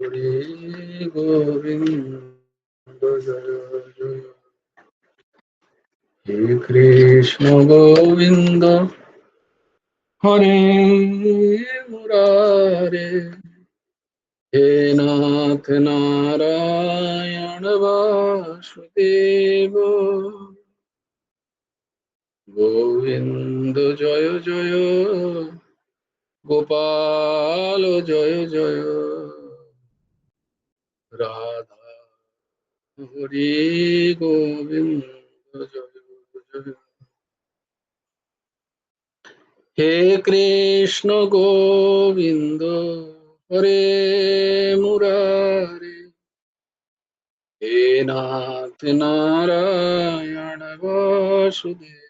হরি গোবিন্দ জয় জয় হে কৃষ্ণ গোবিন্দ হরে মুরারে হে নাথ নারায়ণ বাসুদেব গোবিন্দ জয় জয় গোপাল জয় জয় রাধা হরি গোবিন্দ জয় জয় হে কৃষ্ণ গোবিন্দ হরে মুরারে হে নাথ নারায়ণ বাসুদেব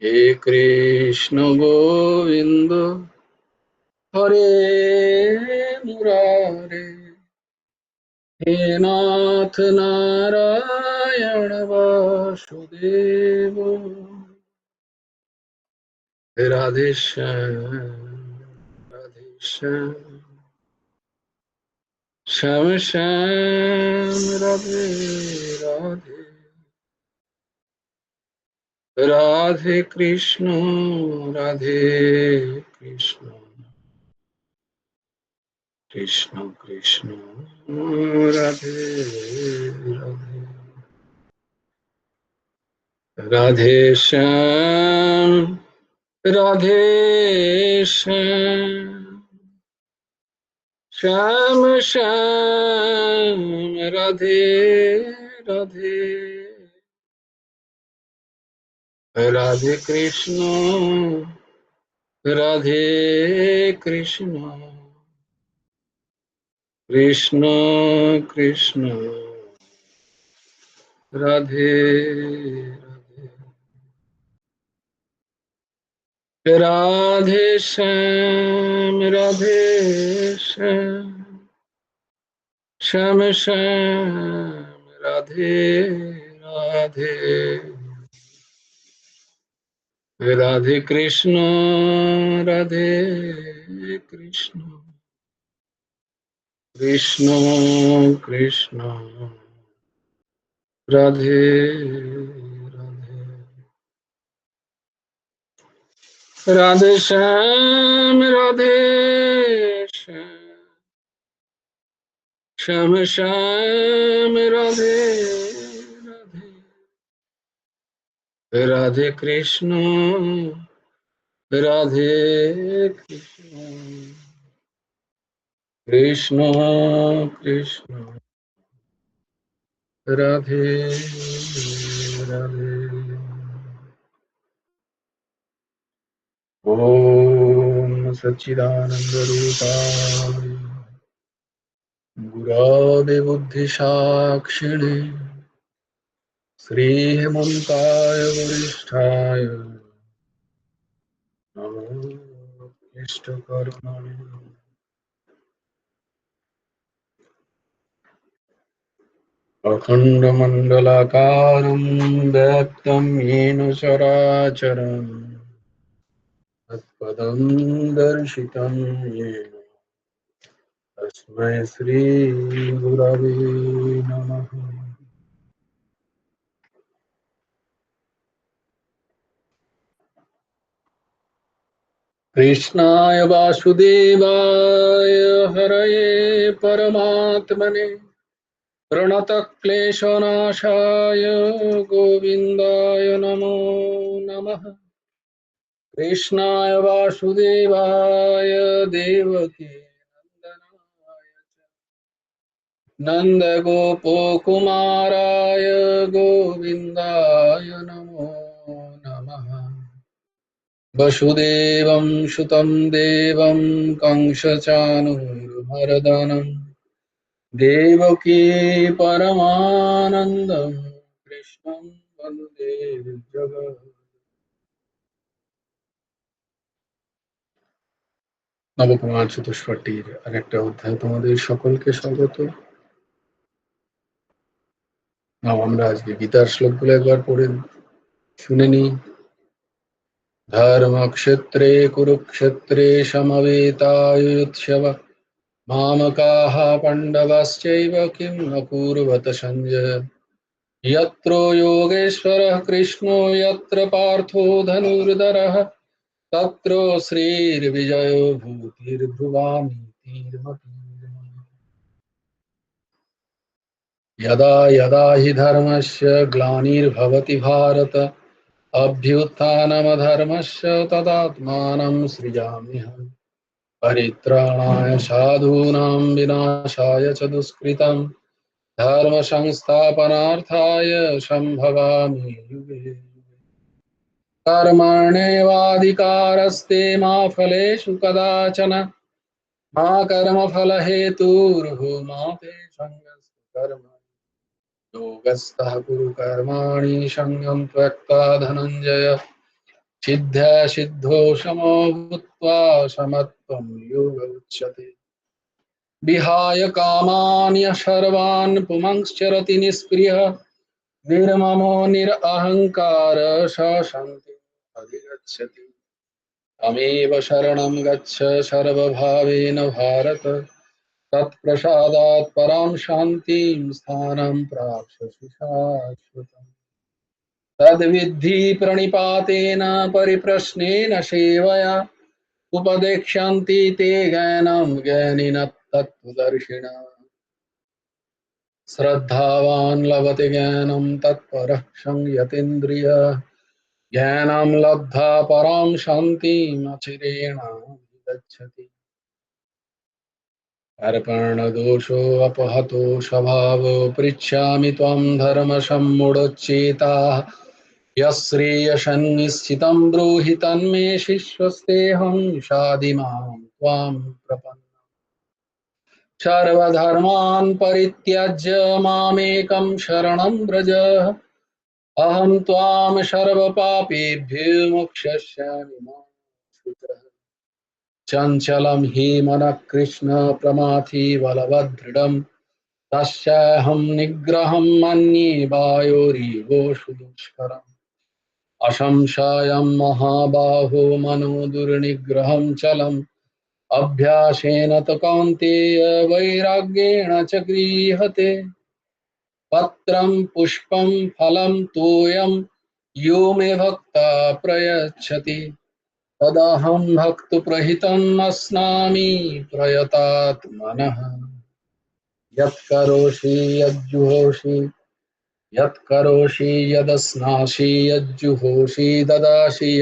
হে কৃষ্ণ গোবিন্দ হরে মুরারে হে নাথ নারায়ণ বাসুদেব রাধে রাধে শ্যাম শ্যাম রাধে রাধে রাধে কৃষ্ণ রাধে কৃষ্ণ কৃষ্ণ কৃষ্ণ রাধে রাধে রাধে শ্যাম রাধে শ্যাম শ্যাম শ্যাম রাধে রাধে রাধে কৃষ্ণ রাধে কৃষ্ণ কৃষ্ণ কৃষ্ণ রাধে রাধে রাধে শ্যাম রাধে শ্যাম শ্যাম শ্যাম রাধে রাধে রাধে কৃষ্ণ রাধে কৃষ্ণ কৃষ্ণ কৃষ্ণ রাধে রাধে রাধে শ্যাম রাধে শ্যাম শ্যাম শ্যাম রাধে রাধে রাধে কৃষ্ণ রাধে কৃষ্ণ কৃষ্ণ কৃষ্ণ রাধে রাধে ওম সচ্চিদানন্দ রূপায় গুরবে বুদ্ধি সাক্ষিণে শ্রী হেমন্তায় বরিষ্ঠায় নমো কৃষ্ণ করুণায় অখণ্ড মণ্ডলাকারং ব্যক্তং येन চরাচরং তৎপদং দর্শিतं येन তস্मै শ্রী গুরবে নমঃ। কৃষ্ণায় বাসুদেবায় হরয়ে পরমাত্মনে প্রণতক্লেশনাশায় গোবিন্দায় নমো নমঃ। কৃষ্ণায় বাসুদেবায় দেবকী নন্দনায় নন্দগোপকুমারায় গোবিন্দায় নমো নমঃ। वसुदेवं सुतं देवं कंसचाणूरमर्दनं देवकी परमानन्दं कृष्णं वन्दे जगत्। নবকুমার চতুষ্পট্টির আরেকটা অধ্যায় তোমাদের সকলকে স্বাগত। আমরা আজকে গীতার শ্লোকগুলো একবার পড়ে শুনে নিই। धर्मक्षेत्रे कुरुक्षेत्रे समवेतायुत्सव मामकाः पाण्डवाश्चैव किं न कुर्वत सञ्जय। यत्र योगेश्वरः कृष्णो यत्र पार्थो धनुर्धरः तत्र श्रीर्विजयो भूतिर्भुवानीतिर्मतिर्मम। यदा यदा हि धर्मस्य ग्लानिर्भवति भारत अभ्युत्थानमधर्मस्य तदात्मानं सृजाम्यहम्। परित्राणाय साधूनां विनाशाय च दुष्कृतं धर्म संस्थापनार्थाय संभवामि युगे युगे। कर्मण्येवाधिकारस्ते मा फलेषु कदाचन मा कर्मफलहेतुर्भूमा ते सङ्गस्ते कर्म योगस्थः कुरु कर्माणि सङ्गं त्यक्त्वा धनञ्जय सिद्ध्या सिद्धो समो भूत्वा समत्वं योग उच्यते। विहाय कामान्य सर्वान् पुमंश्चरति निष्क्रियः निर्ममो निरहङ्कार स शान्तिम् अधिगच्छति। तमेव शरणं गच्छ सर्वभावेन भारत तत्प्रसादात् परां शान्तिं स्थानं प्राप्स्यसि शाश्वतम्। तद्विद्धि प्रणिपातेन परिप्रश्नेन सेवया उपदेक्ष्यन्ति ते ज्ञानं ज्ञानिनः तत्त्वदर्शिनः। श्रद्धावान् लभते ज्ञानं तत्परः संयतीन्द्रियः ज्ञानं लब्धा परां शान्तिम् अचिरेण गच्छति। अर्पणदोषो अपहतो स्वभावो पृच्छामि त्वं धर्मसम्मूढचेताः यश्रेयसन्निश्चितं ब्रूहि तन्मे शिष्यस्तेऽहं शाधिमां त्वां प्रपन्नः। सर्वधर्मान् परित्यज्य मामेकं शरणं व्रज अहं त्वां सर्वपापेभ्यो मोक्षयिष्यामि मा शुचः। चञ्चलं हि मनः कृष्ण प्रमाथि बलवदृढम् तस्याहं निग्रहं मन्ये वायोरिवोषु दुष्करम्। असंशयं महाबाहो मनो दुर्निग्रहं चलम् अभ्यासेन तु कौन्तेय वैराग्येण च गृह्यते। पत्रं पुष्पं फलं तोयं यो मे भक्ता प्रयच्छति तदहं भक्तप्रहितम् अस्नामि प्रयतात्मनः। यत्करोषि यज्जुहोषि यत्करोषि यदस्नासि यज्जुहोषि ददासि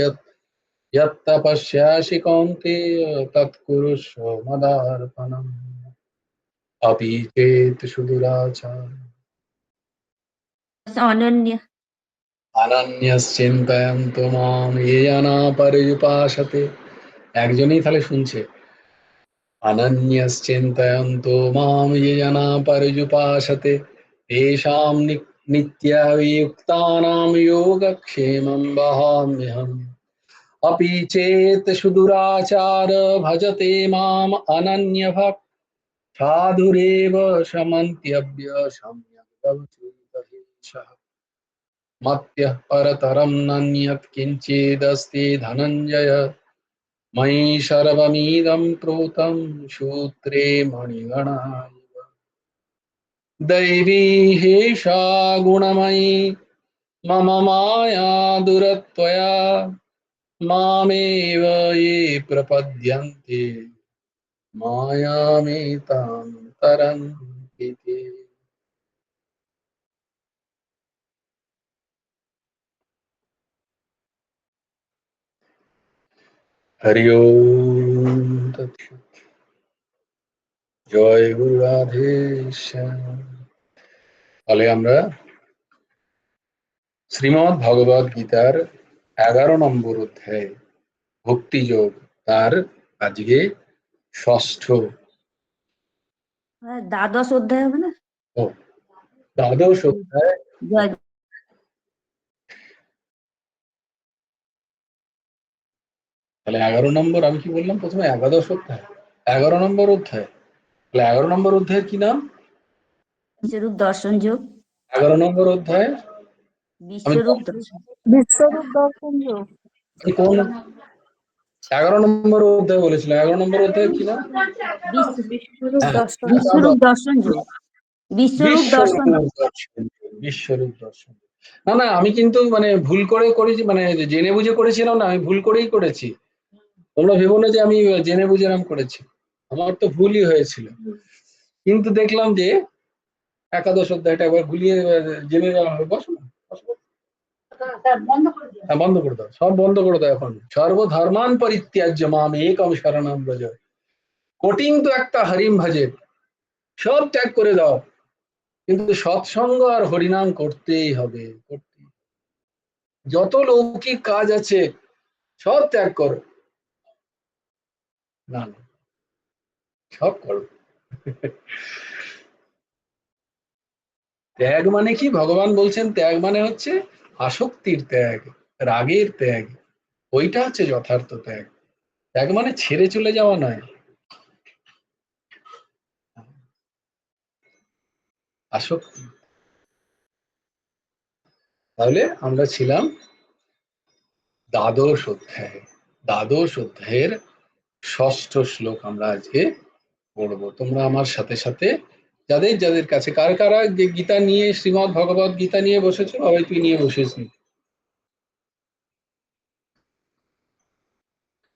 यत्तपस्यासि कौन्तेय तत्कुरुष्व मदार्पणम्। अपि चेत् सुदुराचार अनन्य अनन्यश्चिन्तयन्तु मां ये जना पर्युपासते। একজনই তাহলে শুনছে। अनन्यश्चिन्तयन्तो मां ये जना पर्युपासते तेषां नित्ययुक्तानां योगक्षेमं वहाम्यहम्। अपि चेत् सुदुराचार भजते माम् अनन्यभक् साधुरेव शमन्त्यव्य सम्यक् गच्छेत्। मत्यः परतरं नान्यत् किञ्चिदस्ति धनञ्जय मयि सर्वमिदं प्रोतं सूत्रे मणिगणा इव। दैवी हेषा गुणमयी मम माया दुरत्वया मामेव ये प्रपद्यन्ते मायामेतां तरन्ति ते। हरि ओम तत्सत्। জয় গুরু রাধেশ্যাম। তাহলে আমরা শ্রীমদ্ ভগবদ গীতার 11 নম্বর অধ্যায় ভক্তিযোগ তার আজকে ষষ্ঠ দ্বাদশ অধ্যায় হবে না? ও দ্বাদশ অধ্যায়। জয় তাহলে 11 নম্বর, আমি কি বললাম প্রথমে? একাদশ অধ্যায়, 11 নম্বর অধ্যায়। তাহলে 11 নম্বর অধ্যায়ের কি নাম? বিশ্বরূপ দর্শন যোগ। 11 নম্বর অধ্যায় বিশ্বরূপ দর্শন। বিশ্বরূপ দর্শন যোগ। কোন 11 নম্বর অধ্যায় বলেছিল? 11 নম্বর অধ্যায় কি না? বিশ্বরূপ হ্যাঁ, দর্শন, বিশ্বরূপ দর্শন যোগ, বিশ্বরূপ দর্শন। বিশ্বরূপ দর্শন। বিশ্বরূপ দর্শন। না না, আমি কিন্তু মানে ভুল করে করেছি, মানে জেনে বুঝে করেছিলাম না, আমি ভুল করেই করেছি। তোমরা ভেবো না যে আমি জেনে বুঝে এরম করেছি, আমার তো ভুলই হয়েছিল। কিন্তু দেখলাম যে একাদশ অধ্যায়টা একবার গুলিয়ে জেনে যাওয়া হবে। বসো না, বসো। হ্যাঁ, বন্ধ করে দাও, সব বন্ধ করে দাও এখন। সর্বধর্মান পরিত্যাজ্য মাম একম শরণম ব্রজ। কোটিং তো একটা হরিম ভজে, সব ত্যাগ করে দাও, কিন্তু সৎসঙ্গ আর হরিনাম করতেই হবে, করতেই। যত লৌকিক কাজ আছে সব ত্যাগ করো। না না, সব করো। ত্যাগ মানে কি? ভগবান বলছেন ত্যাগ মানে হচ্ছে আসক্তির ত্যাগ, রাগের ত্যাগ। ওইটা হচ্ছে যথার্থ ত্যাগ। ত্যাগ মানে ছেড়ে চলে যাওয়া নয়, আসক্তি। তাহলে আমরা ছিলাম দ্বাদশ অধ্যায়ে। দ্বাদশ অধ্যায়ের ষষ্ঠ শ্লোক আমরা আজকে পড়বো। তোমরা আমার সাথে সাথে, যাদের যাদের কাছে, কার কারা যে গীতা নিয়ে, শ্রীমৎ ভগবত গীতা নিয়ে বসেছো? সবাই তুই নিয়ে বসেছিস।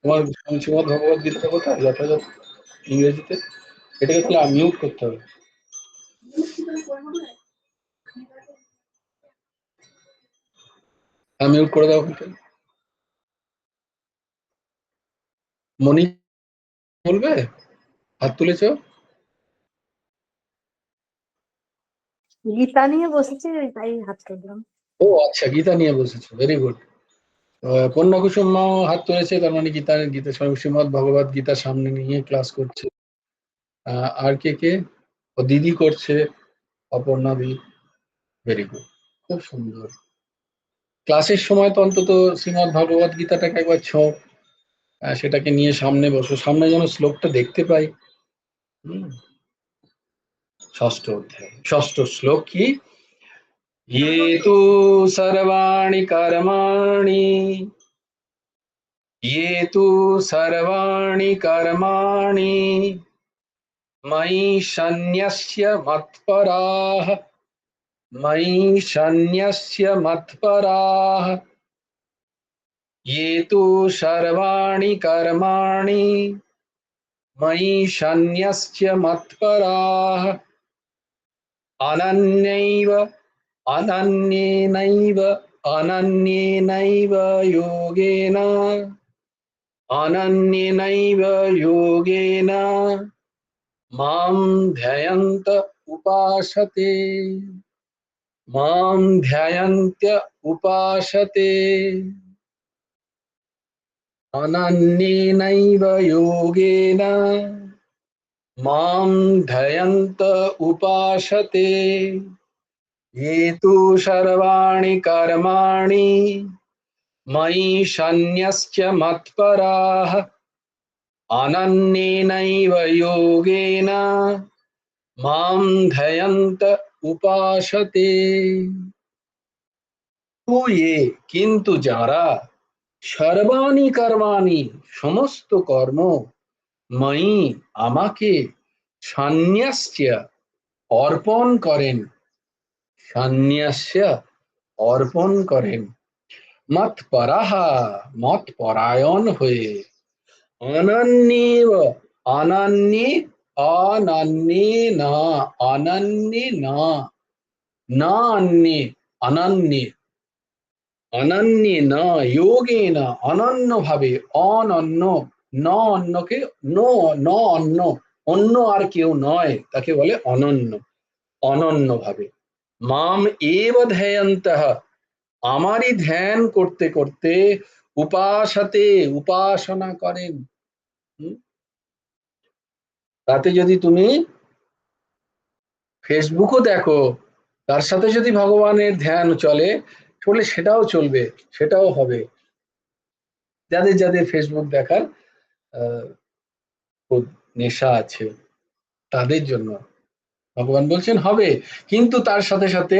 তোমার শ্রীমৎ ভগবত গীতাটা কোথায় যথাযথ ইংরেজিতে? এটাকে তাহলে মিউট করতে হবে। হ্যাঁ, মিউট করে দাও কিন্তু। মনি বলবে? হাত তুলেছ? গীতা নিয়ে বসেছি, তাই হাত তুললাম। ও আচ্ছা, গীতা নিয়ে বসেছো, ভেরি গুড। কন্যা কুসুম মাও হাত তুলেছে, তার মানে গীতা, গীতা শ্রীমৎ ভগবত গীতা সামনে নিয়ে ক্লাস করছে। আর কে কে? ও দিদি করছে, অপর্ণা দি, ভেরি গুড, খুব সুন্দর। ক্লাসের সময় তো অন্তত শ্রীমৎ ভগবত গীতাটাকে একবার ছো, সেটাকে নিয়ে সামনে বসো, সামনে যেন শ্লোকটা দেখতে পাই। হুম। ষষ্ঠ অধ্যায় ষষ্ঠ শ্লোক কি? ये तु सर्वाणि कर्माणि, ये तु सर्वाणि कर्माणि मयि सन्न्यस्य मत्पराः, मयि सन्न्यस्य मत्पराः, ये तु सर्वाणि कर्माणि मयि सन्न्यस्य मत्पराः, अनन्यैव अनन्येनैव अनन्येनैव योगेन, अनन्येनैव योगेन मां ध्यायन्त उपासते, मां ध्यायन्त्य उपासते, अनन्येनैव योगेन मां ध्यायन्त उपासते, ये तु सर्वाणि कर्माणि मयि सन्न्यस्य मत्पराः, अनन्येनैव योगेन मां ध्यायन्त उपासते। तो ये, किन्तु যারা সর্বাণি কর্মাণি, সমস্ত কর্ম, ময়ি আমাকে, সন্ন্যস্য অর্পণ করেন, সন্ন্যস্য অর্পণ করেন, মৎপরাহা মত পরায়ণ হয়ে, অনন্যেব অনন্যে, অনন্যে না, অনন্যে না, না অন্যে, অনন্যে, অনন্যে না, যোগে না, অনন্য ভাবে, অনন্য, ন অন্যকে, ন অন্য, অন্য আর কেউ নয়, তাকে বলে অনন্য, অনন্য ভাবে। মাম এব ধ্যায়ন্তঃ, আমারই ধ্যান করতে করতে, উপাসতে উপাসনা করেন। তাতে যদি তুমি ফেসবুকও দেখো, তার সাথে যদি ভগবানের ধ্যান চলে, চলে সেটাও চলবে, সেটাও হবে। যাদের যাদের ফেসবুক দেখার খুব নেশা আছে, তাদের জন্য ভগবান বলছেন হবে, কিন্তু তার সাথে সাথে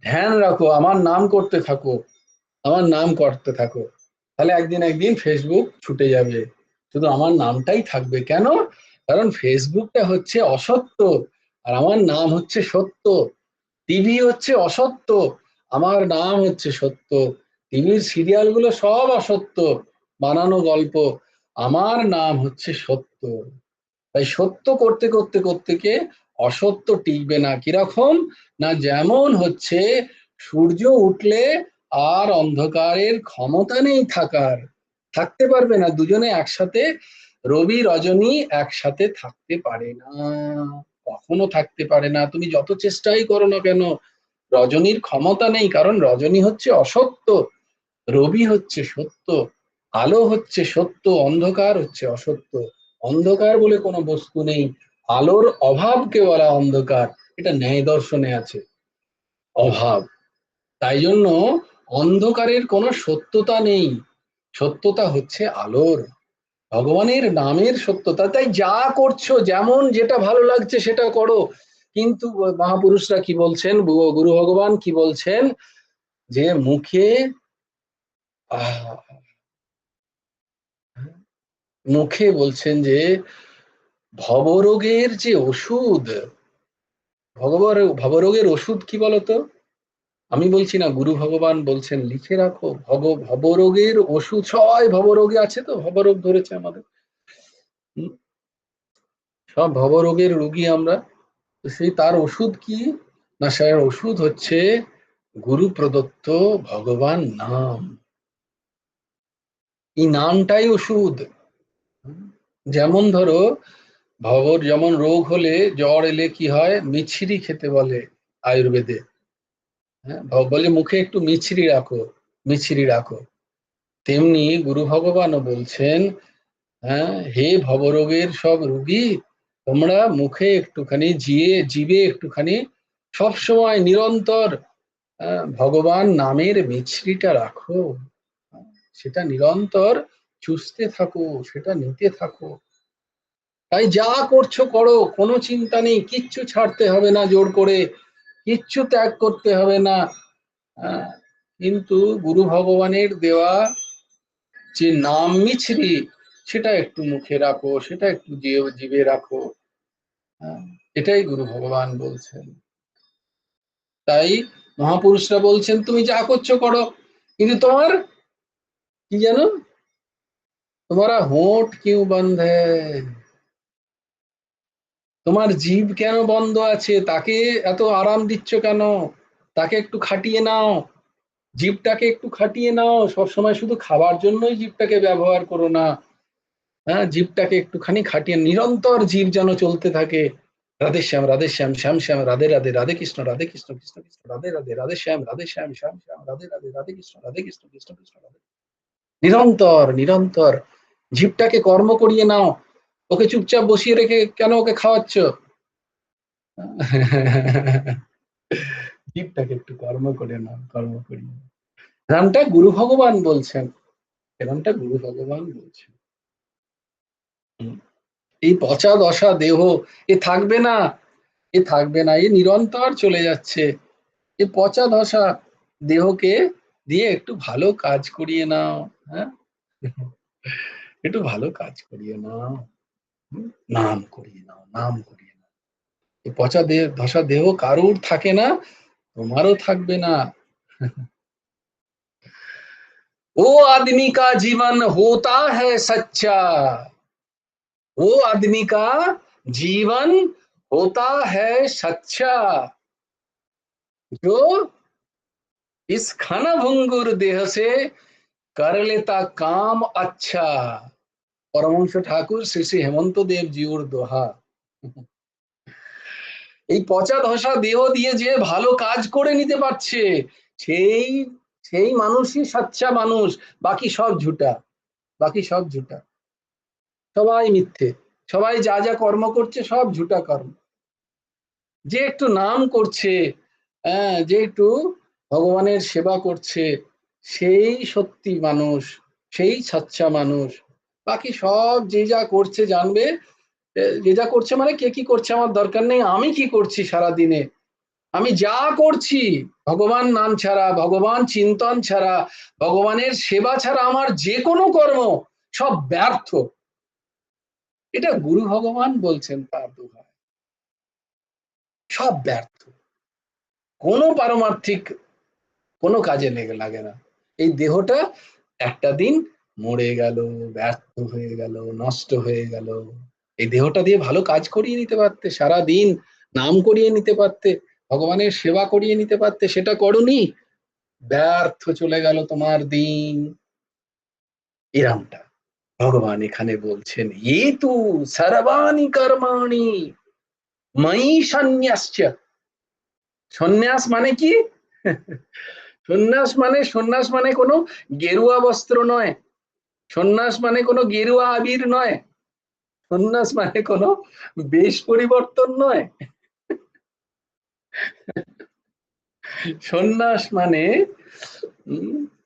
ধ্যান রাখো, আমার নাম করতে থাকো, আমার নাম করতে থাকো। তাহলে একদিন ফেসবুক ছুটে যাবে, শুধু আমার নামটাই থাকবে। কেন? কারণ ফেসবুকটা হচ্ছে অসত্য, আর আমার নাম হচ্ছে সত্য। টিভি হচ্ছে অসত্য, আমার নাম হচ্ছে সত্য। টিভির সিরিয়াল গুলো সব অসত্য, বানানো গল্প, আমার নাম হচ্ছে সত্য। তাই সত্য করতে করতে করতে কে অসত্য টিকবে না। কিরকম না, যেমন হচ্ছে সূর্য উঠলে আর অন্ধকারের ক্ষমতা নেই থাকার, থাকতে পারবে না দুজনে একসাথে। রবি রজনী একসাথে থাকতে পারে না, কখনো থাকতে পারে না, তুমি যত চেষ্টাই করো না কেন। রজনীর ক্ষমতা নেই, কারণ রজনী হচ্ছে অসত্য, রবি হচ্ছে সত্য, আলো হচ্ছে সত্য, অন্ধকার হচ্ছে অসত্য। অন্ধকার বলে কোনো বস্তু নেই, আলোর অভাবকে বলা অন্ধকার, এটা ন্যায় দর্শনে আছে, অভাব। তাই জন্য অন্ধকারের কোনো সত্যতা নেই, সত্যতা হচ্ছে আলোর, ভগবানের নামের সত্যতা। তাই যা করছো, যেমন যেটা ভালো লাগছে সেটা করো। কিন্তু মহাপুরুষরা কি বলছেন, গুরু ভগবান কি বলছেন, যে মুখে মুখে বলছেন যে ভবরোগের যে ওষুধ, ভবরোগের ওষুধ কি বলতো? আমি বলছি না, গুরু ভগবান বলছেন, লিখে রাখো। ভবরোগের ওষুধ, সবাই ভবরোগে আছে, তো ভবরোগ ধরেছে আমাদের, সব ভবরোগের রোগী আমরা। তো সেই তার ওষুধ কি? না, সে ওষুধ হচ্ছে গুরু প্রদত্ত ভগবান নাম। এই নামটাই ওষুধ। যেমন ধরো যেমন রোগ হলে, জ্বর এলে কি হয়, মিছরি খেতে বলে আয়ুর্বেদে। হ্যাঁ, বলে মুখে একটু মিছরি রাখো, মিছরি রাখো। তেমনি গুরু ভগবানও বলছেন, হ্যাঁ, হে ভবরোগের সব রোগী, তোমরা মুখে একটুখানি জিভে একটুখানি সব সময় নিরন্তর ভগবান নামের মিছরিটা রাখো, সেটা নিরন্তর চুষতে থাকো, সেটা নিতে থাকো। তাই যা করছো করো, কোনো চিন্তা নেই, কিচ্ছু ছাড়তে হবে না জোর করে, কিচ্ছু ত্যাগ করতে হবে না। কিন্তু গুরু ভগবানের দেওয়া যে নাম মিছরি, সেটা একটু মুখে রাখো, সেটা একটু জিভে রাখো। এটাই গুরু ভগবান বলছেন। তাই মহাপুরুষরা বলছেন তুমি যা করছো করো, কিন্তু তোমার কি জানো, তোমারা হোঁট কিউ বন্ধ হ্যায়, তোমার জিভ কেন বন্ধ আছে, তাকে এত আরাম দিচ্ছ কেন, তাকে একটু খাটিয়ে নাও, জিভটাকে একটু খাটিয়ে নাও। সবসময় শুধু খাবার জন্যই জিভটাকে ব্যবহার করো না, হ্যাঁ, জিভটাকে একটুখানি খাটিয়ে নিরন্তর জিভ যেন চলতে থাকে। রাধে শ্যাম শ্যাম শ্যাম রাধে রাধে, রাধে কৃষ্ণ কৃষ্ণ কৃষ্ণ রাধে রাধে, রাধে শ্যাম শ্যাম শ্যাম রাধে রাধে, রাধে কৃষ্ণ কৃষ্ণ কৃষ্ণ রাধে। নিরন্তর নিরন্তর জিভটাকে কর্ম করিয়ে নাও। ওকে চুপচাপ বসিয়ে রেখে কেন ওকে খাওয়াচ্ছ? জীবটাকে একটু কর্ম করে নাও, কর্ম করিয়ে নাও। এরমটা গুরু ভগবান বলছেন, এরমটা গুরু ভগবান বলছেন। এই পচা দশা দেহ এ থাকবে না, এ থাকবে না, এ নিরন্তর চলে যাচ্ছে। এ পচা দশা দেহকে দিয়ে একটু ভালো কাজ করিয়ে নাও, হ্যাঁ, একটু ভালো কাজ করিয়ে নাও, নাম করিয়ে নাও, নাম করিয়ে নাও। এই পচা দশা দেহ কারুর থাকে না, তোমারও থাকবে না। वो आदमी का जीवन होता है सच्चा, वो आदमी का जीवन होता है सच्चा, जो इस खाना भंगुर देह से कर लेता काम अच्छा। পরমহংস ঠাকুর শ্রী শ্রী হেমন্ত দেব জিউর দোহা। এই পচা ধসা দেহ দিয়ে যে ভালো কাজ করে নিতে পারছে, সেই সেই মানুষই সাচ্চা মানুষ। বাকি সব ঝুটা, বাকি সব ঝুটা, সবাই মিথ্যে, সবাই যা যা কর্ম করছে সব ঝুটা কর্ম। যে একটু নাম করছে, হ্যাঁ, যে একটু ভগবানের সেবা করছে, সেই সত্যি মানুষ, সেই সাচ্চা মানুষ। বাকি সব যে যা করছে জানবে, যে যা করছে মানে কে কি করছে আমার দরকার নেই, আমি কি করছি সারা দিনে, আমি যা করছি ভগবান নাম ছাড়া, ভগবান চিন্তন ছাড়া, ভগবানের সেবা ছাড়া আমার যে কোনো কর্ম সব ব্যর্থ। এটা গুরু ভগবান বলছেন, তার দোহায়। সব ব্যর্থ, কোনো পারমার্থিক কোনো কাজে লাগে না। এই দেহটা একটা দিন মরে গেল, ব্যর্থ হয়ে গেল, নষ্ট হয়ে গেল। এই দেহটা দিয়ে ভালো কাজ করিয়ে নিতে পারতে, সারা দিন নাম করিয়ে নিতে পারতে, ভগবানের সেবা করিয়ে নিতে পারতে, সেটা করনি, ব্যর্থ চলে গেল তোমার দিন। এরামটা ভগবান এখানে বলছেন, এ তু সর্বাণি কর্মাণি ময়ি সন্ন্যাস্য। সন্ন্যাস মানে কি? সন্ন্যাস মানে কোনো গেরুয়া বস্ত্র নয়, সন্ন্যাস মানে কোনো গেরুয়া আবির নয়, সন্ন্যাস মানে কোনো বেশ পরিবর্তন নয়। সন্ন্যাস মানে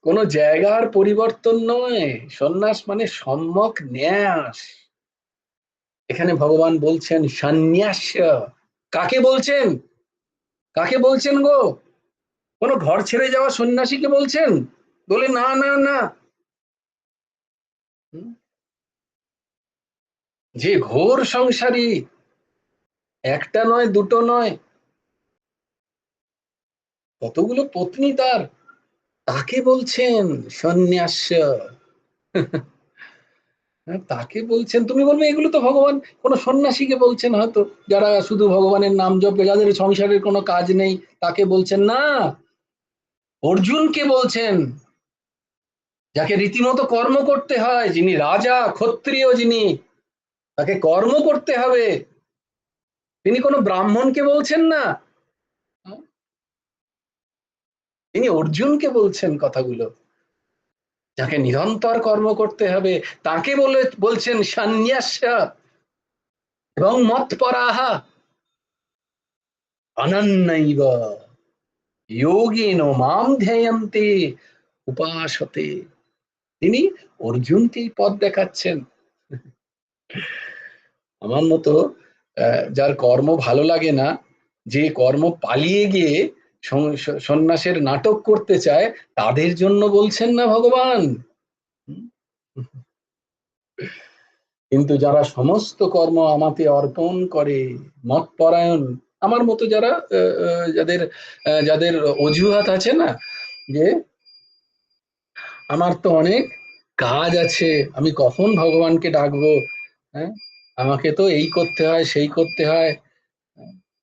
কোন জায়গার পরিবর্তন নয়, সন্ন্যাস মানে সম্যক ন্যাস। এখানে ভগবান বলছেন সন্ন্যাস। কাকে বলছেন? কাকে বলছেন গো? কোন ঘর ছেড়ে যাওয়া সন্ন্যাসীকে বলছেন? বলে না না না, যে ঘোর সংসারী, একটা নয় দুটো নয়, কতগুলো পত্নী তার, তাকে বলছেন সন্ন্যাস। তাকে বলছেন। তুমি বলবে এগুলো তো ভগবান কোন সন্ন্যাসীকে বলছেন হয়তো, যারা শুধু ভগবানের নাম জপে, যাদের সংসারের কোনো কাজ নেই, তাকে বলছেন না। অর্জুনকে বলছেন, যাকে রীতিমতো কর্ম করতে হয়, যিনি রাজা ক্ষত্রিয়, যিনি, তাকে কর্ম করতে হবে। তিনি কোনো ব্রাহ্মণকে বলছেন না, তিনি অর্জুনকে বলছেন কথাগুলো, যাকে নিরন্তর কর্ম করতে হবে, তাকে বলছেন সন্ন্যাস। এবং মৎপরাহা অনন্যৈব যোগেন মাম ধ্যায়ন্তে উপাসতে। তিনি অর্জুনকেই পথ দেখাচ্ছেন। আমার মতো যার কর্ম ভালো লাগে না, যে কর্ম পালিয়ে গিয়ে সন্ন্যাসের নাটক করতে চায়, তাদের জন্য বলছেন না ভগবান। কিন্তু যারা সমস্ত কর্ম আমাতে অর্পণ করে, মতপরায়ণ, আমার মতো যারা যাদের যাদের অজুহাত আছে না, যে আমার তো অনেক কাজ আছে, আমি কখন ভগবানকে ডাকবো, হ্যাঁ, আমাকে তো এই করতে হয়, সেই করতে হয়,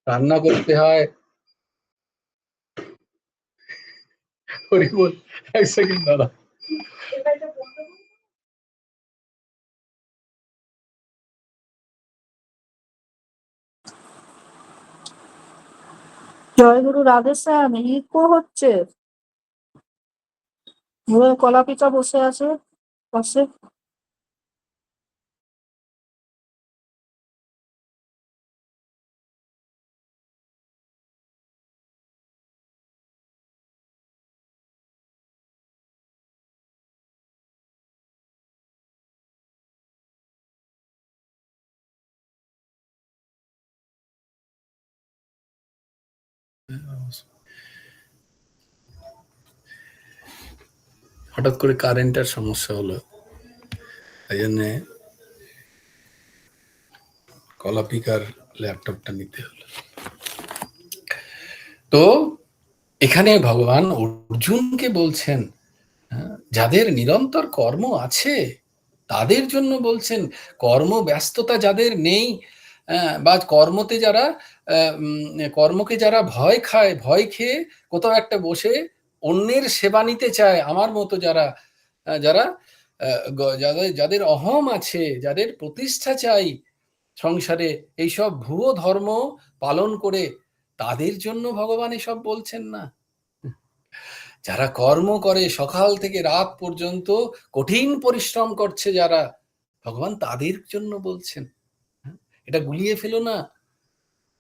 রান্না করতে হয়। হরি বল, এক সেকেন্ড দাঁড়া। জয়গুরু রাধে শ্যাম, ইকো হচ্ছে। কলা পিতা বসে আছে পাশে। হঠাৎ করে কারেন্টের সমস্যা হলো, তাই জন্য কলাপিকার ল্যাপটপটা নিতে হলো। তো এখানে ভগবান অর্জুনকে বলছেন, যাদের নিরন্তর কর্ম আছে তাদের জন্য বলছেন। কর্ম ব্যস্ততা যাদের নেই, বা কর্মতে যারা কর্মকে যারা ভয় খায়, ভয় খেয়ে কোথাও একটা বসে অন্যের সেবা নিতে চায়, আমার মতো যারা যারা যাদের যাদের অহম আছে, যাদের প্রতিষ্ঠা চাই সংসারে, এইসব ভুয়ো ধর্ম পালন করে, তাদের জন্য ভগবান এসব বলছেন না। যারা কর্ম করে সকাল থেকে রাত পর্যন্ত কঠিন পরিশ্রম করছে যারা, ভগবান তাদের জন্য বলছেন। এটা গুলিয়ে ফেলো না,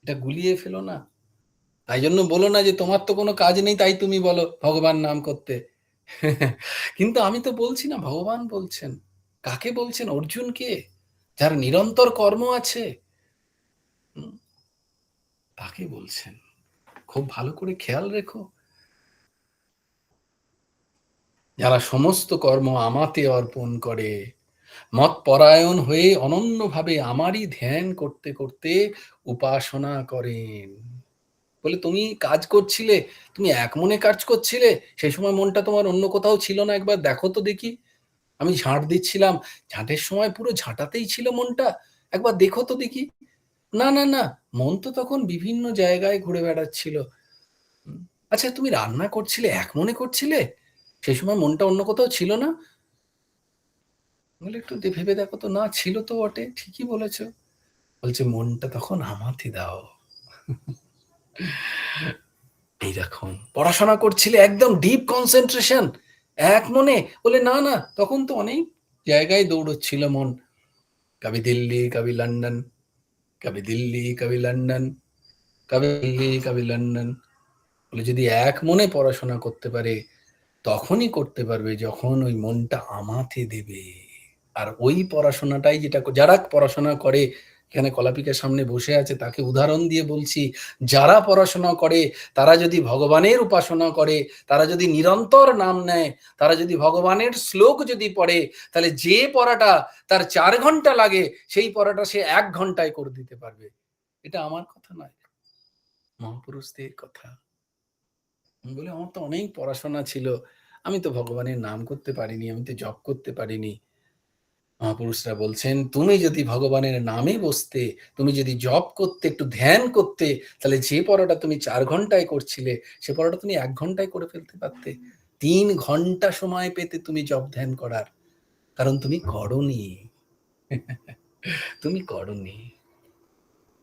এটা গুলিয়ে ফেলো না। তাই জন্য বলো না যে তোমার তো কোনো কাজ নেই, তাই তুমি বলো ভগবান নাম করতে। কিন্তু আমি তো বলছি না, ভগবান বলছেন। কাকে বলছেন? অর্জুনকে, যার নিরন্তর কর্ম আছে, তাকে বলছেন। খুব ভালো করে খেয়াল রেখো। যারা সমস্ত কর্ম আমাতে অর্পণ করে, মত পরায়ণ হয়ে অনন্যভাবে আমারই ধ্যান করতে করতে উপাসনা করেন। বলে তুমি কাজ করছিলে, তুমি এক মনে কাজ করছিলে, সেই সময় মনটা তোমার অন্য কোথাও ছিল না, একবার দেখো তো দেখি। আমি ঝাঁট দিচ্ছিলাম, ঝাঁটের সময় পুরো ঝাঁটাতেই ছিল মনটা, একবার দেখো তো দেখি। না না না, মন তো তখন বিভিন্ন জায়গায় ঘুরে বেড়াচ্ছিল। আচ্ছা তুমি রান্না করছিলে, এক মনে করছিলে, সেই সময় মনটা অন্য কোথাও ছিল না? বলে একটু ভেবে দেখো তো। না, ছিল তো বটে, ঠিকই বলেছো। বলছে মনটা তখন আমাতে দাও। এইরকম পড়াশোনা করছিলে, একদম ডিপ কনসেন্ট্রেশন, এক মনে। বলে না না, তখন তো অনেক জায়গায় দৌড়চ্ছিল মন, কবি দিল্লি কবি লন্ডন, কবি দিল্লি কবি লন্ডন, কবি দিল্লি কবি লন্ডন। বলে যদি এক মনে পড়াশোনা করতে পারে, তখনই করতে পারবে যখন ওই মনটা আমাতে দেবে। আর ওই পড়াশোনাটাই যেটা যারা পড়াশোনা করে, এখানে কলাপিকার সামনে বসে আছে, তাকে উদাহরণ দিয়ে বলছি, যারা পড়াশোনা করে তারা যদি ভগবানের উপাসনা করে, তারা যদি নিরন্তর নাম নেয়, তারা যদি ভগবানের শ্লোক যদি পড়ে, তাহলে যে পড়াটা তার 4 ঘন্টা লাগে, সেই পড়াটা সে 1 ঘন্টায় করে দিতে পারবে। এটা আমার কথা নয়, মহাপুরুষদের কথা। বলে আমার তো অনেক পড়াশোনা ছিল, আমি তো ভগবানের নাম করতে পারিনি, আমি তো জপ করতে পারিনি। মহাপুরুষরা বলছেন তুমি যদি ভগবানের নামে বসতে, তুমি যদি জপ করতে, একটু ধ্যান করতে, তাহলে যে পড়াটা তুমি 4 ঘন্টায় করছিলে, সে পড়াটা তুমি 1 ঘন্টায় করে ফেলতে পারতে। 3 ঘন্টা সময় পেতে তুমি জপ ধ্যান করার, কারণ তুমি করোনি। তুমি করোনি,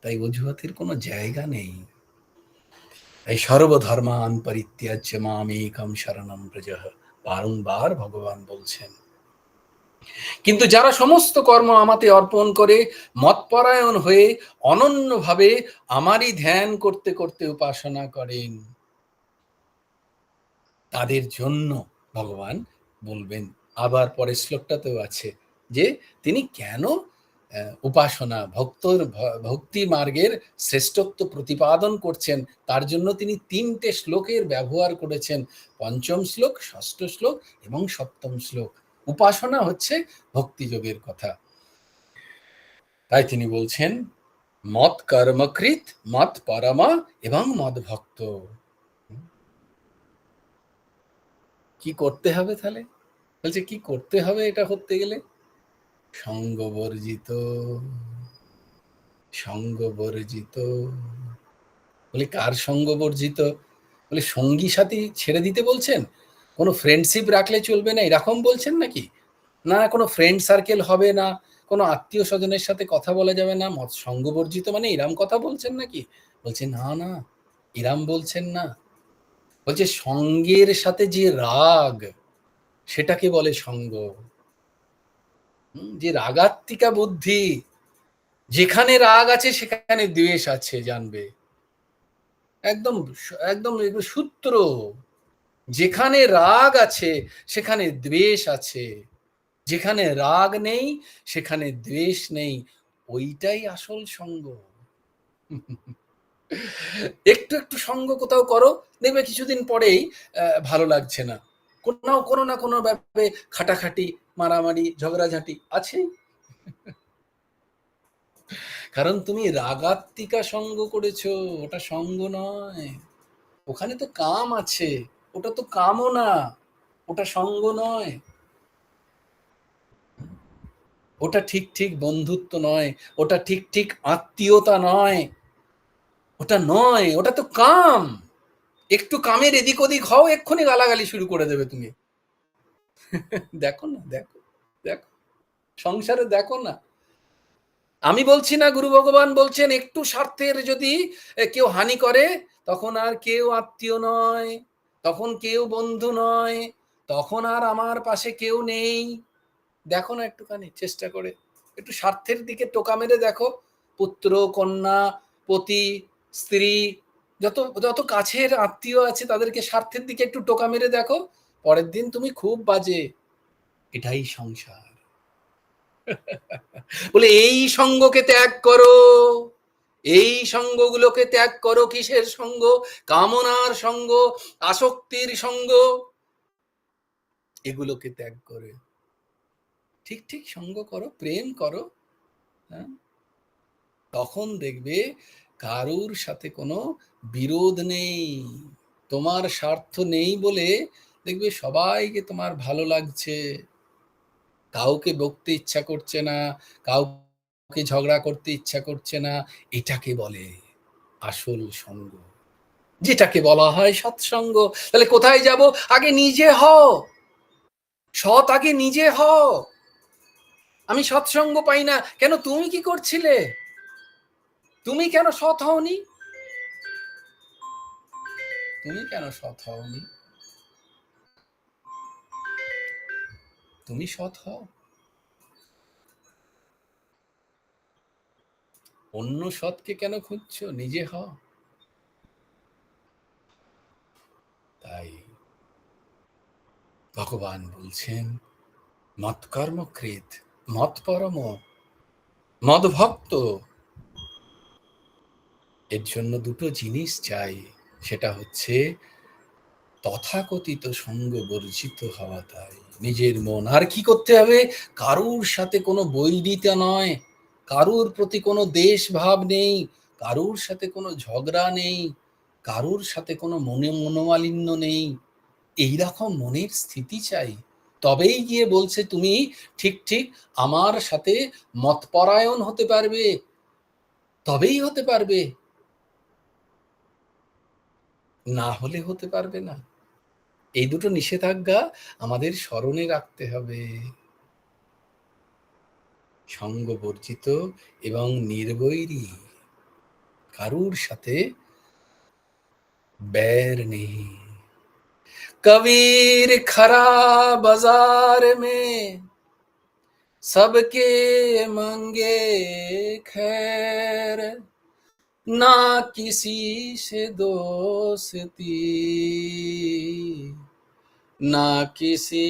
তাই অজুহাতের কোনো জায়গা নেই। তাই সর্বধর্মান পরিত্যাজ্য মামেকম শরণম ব্রজ, বারংবার ভগবান বলছেন। কিন্তু যারা সমস্ত কর্ম আমাতে অর্পণ করে মতপরায়ণ হয়ে অনন্যভাবে আমারই ধ্যান করতে করতে উপাসনা করেন, তাদের জন্য ভগবান বলবেন। আবার পরের শ্লোকটাতেও আছে যে তিনি কেন উপাসনা ভক্তি মার্গের শ্রেষ্ঠত্ব প্রতিপাদন করছেন, তার জন্য তিনি 3টে শ্লোকের ব্যবহার করেছেন, 5ম শ্লোক, 6ষ্ঠ শ্লোক এবং 7ম শ্লোক। উপাসনা হচ্ছে ভক্তিযোগের কথা। তাই তিনি বলছেন মত কর্মকৃত, মত পরমা এবং মদ ভক্ত। কি করতে হবে তাহলে? বলছে কি করতে হবে এটা করতে গেলে? সঙ্গবর্জিত, সঙ্গবর্জিত। বলে কার সঙ্গবর্জিত? বলে সঙ্গী সাথী ছেড়ে দিতে বলছেন? কোনো ফ্রেন্ডশিপ রাখলে চলবে না এরকম বলছেন নাকি? না কোনো ফ্রেন্ড সার্কেল হবে না, কোনো আত্মীয় স্বজনের সাথে কথা বলা যাবে না, মত সঙ্গবর্জিত মানে এরম কথা বলছেন নাকি? বলছে না না, এরম বলছেন না। বলছে সঙ্গের সাথে যে রাগ, সেটাকে বলে সঙ্গ। যে রাগাত্মিকা বুদ্ধি, যেখানে রাগ আছে সেখানে দ্বেষ আছে, জানবে। একদম একদম সূত্র, যেখানে রাগ আছে সেখানে দ্বেষ আছে, যেখানে রাগ নেই সেখানে দ্বেষ নেই, ওইটাই আসল সঙ্গ। একটু একটু সঙ্গ কোথাও করো, দেখবে কিছুদিন পরেই ভালো লাগছে না, কোনো না কোনো ব্যাপারে খাটাখাটি, মারামারি, ঝগড়াঝাঁটি আছে, কারণ তুমি রাগাত্মিকা সঙ্গ করেছো। ওটা সঙ্গ নয়, ওখানে তো কাম আছে, ওটা তো কামনা, ওটা সঙ্গ নয়। ওটা ঠিক ঠিক বন্ধুত্ব নয়, ওটা ঠিক ঠিক আত্মীয়তা নয়, ওটা নয়, ওটা তো কাম। একটু কামের এদিক ওদিক হও, এক্ষুনি গালাগালি শুরু করে দেবে তুমি। দেখো না, দেখো দেখো সংসারে দেখো না। আমি বলছি না, গুরু ভগবান বলছেন একটু স্বার্থের যদি কেউ হানি করে, তখন আর কেউ আত্মীয় নয়, তখন কেউ বন্ধু নয়, তখন আর আমার পাশে কেউ নেই। দেখো না একটুখানি চেষ্টা করে, একটু স্বার্থের দিকে টোকা মেরে দেখো। পুত্র, কন্যা, পতি, স্ত্রী, যত যত কাছের আত্মীয় আছে তাদেরকে স্বার্থের দিকে একটু টোকা মেরে দেখো, পরের দিন তুমি খুব বাজে। এটাই সংসার। বলে এই সঙ্গকে ত্যাগ করো, এই সঙ্গগুলোকে ত্যাগ করো। কিসের সঙ্গ? কামনার সঙ্গ, আসক্তির সঙ্গ, এগুলোকে ত্যাগ করে ঠিক ঠিক সঙ্গ করো, প্রেম করো। হ্যাঁ, তখন দেখবে কারুর সাথে কোনো বিরোধ নেই, তোমার স্বার্থ নেই বলে দেখবে সবাইকে তোমার ভালো লাগছে, কাউকে বকতে ইচ্ছা করছে না, কাউকে ঝগড়া করতে ইচ্ছা করছে না। এটাকে বলে আসল সঙ্গ, যেটাকে বলা হয় সৎসঙ্গ। তাহলে কোথায় যাব? আগে নিজে হও সৎ, আগে নিজে হও। আমি সৎসঙ্গ পাই না কেন? তুমি কি করছিলে? তুমি কেন সৎ হওনি? তুমি কেন সৎ হওনি? তুমি সৎ হও। অন্য সৎকে কেন খুঁজছো? নিজে হও। তাই ভগবান বলছেন মৎকর্মকৃত মৎপরম মদভক্ত, এর জন্য দুটো জিনিস চাই। সেটা হচ্ছে তথাকথিত সঙ্গ বর্জিত হওয়া। তাই নিজের মন আর কি করতে হবে? কারুর সাথে কোনো বৈরিতা নয়, কারুর প্রতি কোনো দেশ ভাব নেই, কারুর সাথে কোনো ঝগড়া নেই, কারুর সাথে কোনো মনোমালিন্য নেই। এইরকম মনের স্থিতি চাই। তবেই গিয়ে বলছে তুমি ঠিক ঠিক আমার সাথে মতপরায়ণ হতে পারবে, তবেই হতে পারবে, না হলে হতে পারবে না। এই দুটো নিষেধাজ্ঞা আমাদের স্মরণে রাখতে হবে। সঙ্গ বর্জিত এবং নির্বৈরী, কারুর সাথে बैर नहीं। कबीर खरा बाजार में सबके मंगे खैर, ना किसी से दोस्ती ना किसी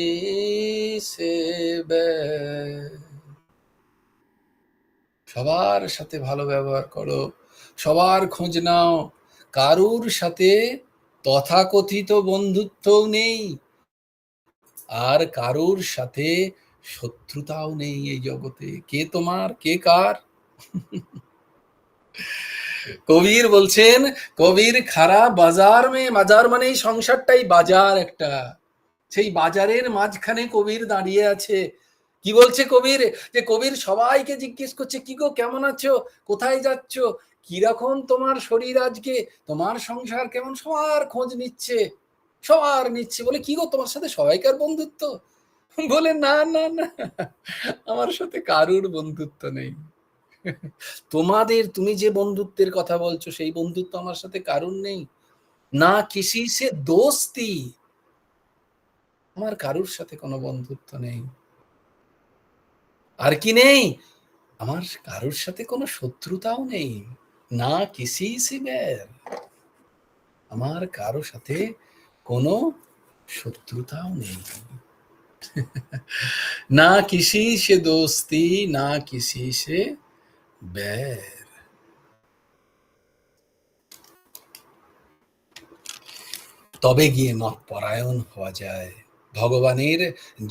से बैर। সবার সাথে ভালো ব্যবহার করো, সবার খোঁজ নাও, কারুর সাথে তথাকথিত বন্ধুত্বও নেই, আর কারুর সাথে শত্রুতাও নেই এই জগতে। কে তোমার, কে কার? কবির বলছেন কবির খারা বাজার মে, বাজার মানে এই সংসারটাই বাজার একটা, সেই বাজারের মাঝখানে কবির দাঁড়িয়ে আছে। কি বলছে কবির? যে কবির সবাইকে জিজ্ঞেস করছে কি গো কেমন আছো, কোথায় যাচ্ছ, কিরকম তোমার শরীর আজকে, তোমার সংসার কেমন, সবার খোঁজ নিচ্ছে, সবার নিচ্ছে। বলে কি গো তোমার সাথে সবাইকার বন্ধুত্ব? বলে না না না, আমার সাথে কারুর বন্ধুত্ব নেই। তোমাদের, তুমি যে বন্ধুত্বের কথা বলছো সেই বন্ধুত্ব আমার সাথে কারুর নেই। না কিসি সে দোস্তি, আমার কারুর সাথে কোনো বন্ধুত্ব নেই। আর কি নেই? আমার কারুর সাথে কোনো শত্রুতাও নেই। না কিসি সে बैर, আমার কারো সাথে কোনো শত্রুতাও নেই। না কিসি সে দোস্তি না কিসি সে बैर। তবে গিয়ে মত পরায়ণ হওয়া যায়, ভগবানের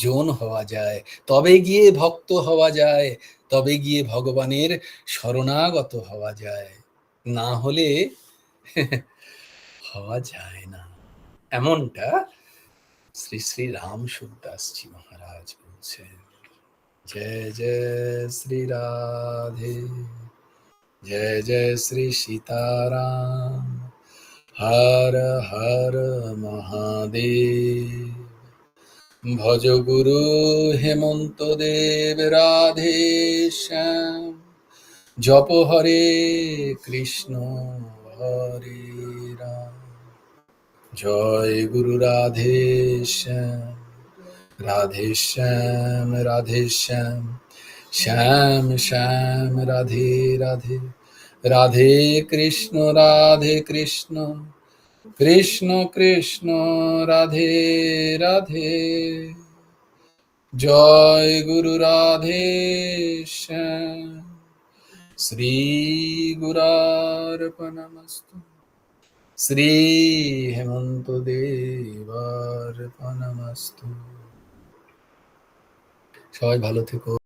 জন হওয়া যায়, তবে গিয়ে ভক্ত হওয়া যায়, তবে গিয়ে ভগবানের শরণাগত হওয়া যায়, না হলে হওয়া যায় না। এমনটা শ্রী শ্রী রাম সুখদাসজি মহারাজ বলছেন। জয় জয় শ্রী রাধে, জয় জয় শ্রী সীতারাম, হর হর মহাদেব। ভজ গুরু হেমন্ত দেব রাধে শ্যাম, জপ হরে কৃষ্ণ হরে রাম। জয় গুরু রাধে শ্যাম, রাধে শ্যাম রাধে শ্যাম, শ্যাম শ্যাম রাধে রাধে, রাধে কৃষ্ণ কৃষ্ণ কৃষ্ণ রাধে রাধে। জয় গুরু রাধে শ্যাম, শ্রী গুরার্পণমস্তু, শ্রী হেমন্ত দেবার্পণমস্তু। সবাই ভালো থেকো।